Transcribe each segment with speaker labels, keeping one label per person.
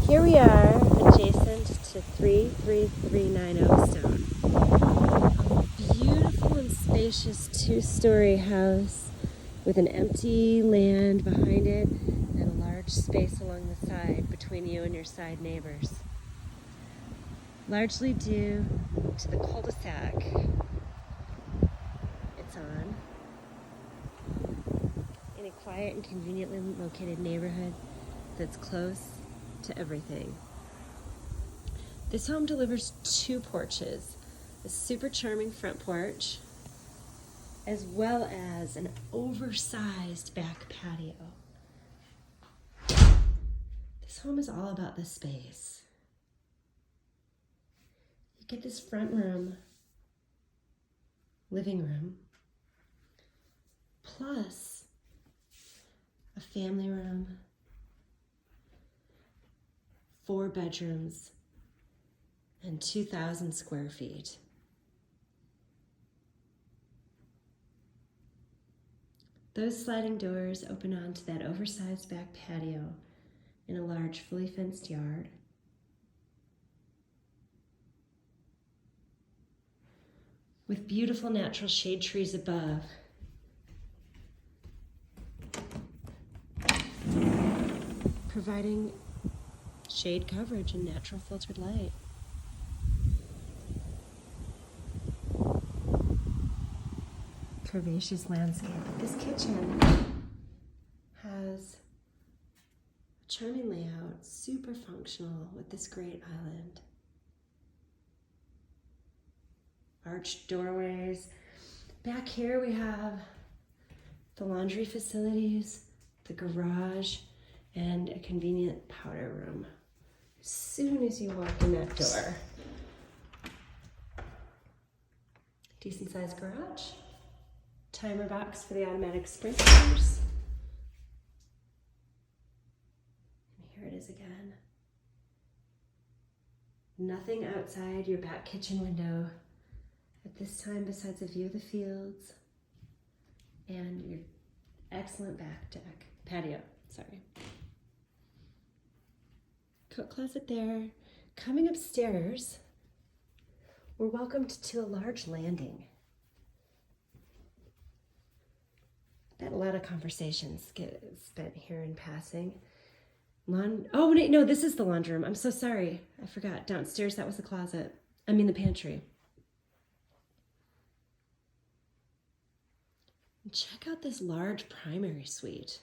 Speaker 1: Here we are, adjacent to 3339 Oakstone. A beautiful and spacious two-story house with an empty land behind it and a large space along the side between you and your side neighbors. Largely due to the cul-de-sac it's on, in a quiet and conveniently located neighborhood that's close to everything. This home delivers 2 porches, a super charming front porch, as well as an oversized back patio. This home is all about the space. You get this front room, living room, plus a family room, 4 bedrooms, and 2,000 square feet. Those sliding doors open onto that oversized back patio in a large, fully fenced yard. With beautiful natural shade trees above. Providing shade coverage and natural filtered light. Curvaceous landscape. This kitchen has a charming layout, super functional with this great island. Arched doorways. Back here we have the laundry facilities, the garage, and a convenient powder room. As soon as you walk in that door, decent sized garage, timer box for the automatic sprinklers. And here it is again. Nothing outside your back kitchen window at this time besides a view of the fields and your excellent back deck, patio, sorry. Coat closet there. Coming upstairs, we're welcomed to a large landing. Bet a lot of conversations get spent here in passing. Oh, wait, no, this is the laundry room. I'm so sorry. I forgot. Downstairs, that was the closet. I mean the pantry. And check out this large primary suite.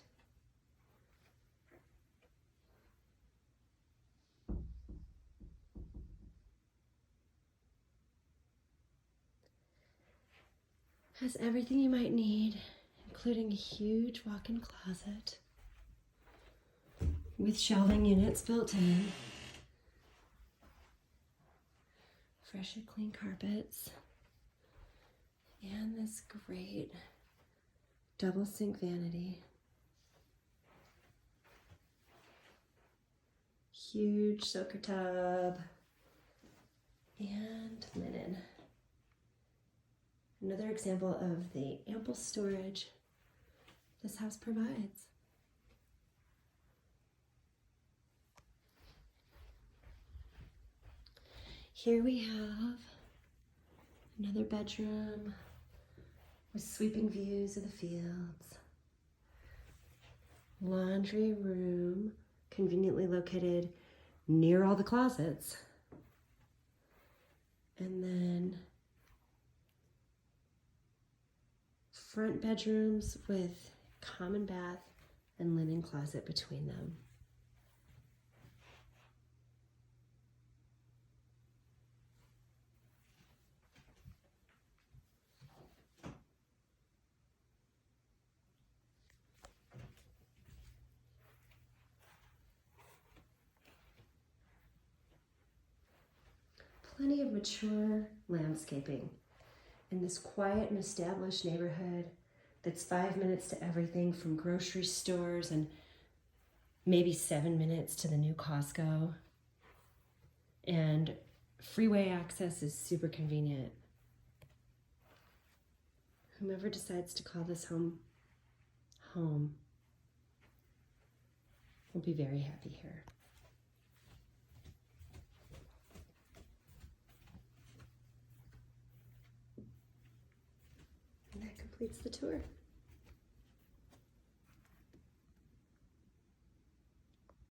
Speaker 1: Has everything you might need, including a huge walk-in closet with shelving units built in, fresh and clean carpets, and this great double sink vanity. Huge soaker tub and linen. Another example of the ample storage this house provides. Here we have another bedroom with sweeping views of the fields. Laundry room, conveniently located near all the closets. And then front bedrooms with common bath and linen closet between them. Plenty of mature landscaping in this quiet and established neighborhood that's 5 minutes to everything from grocery stores and maybe 7 minutes to the new Costco. And freeway access is super convenient. Whomever decides to call this home home will be very happy here. completes the tour.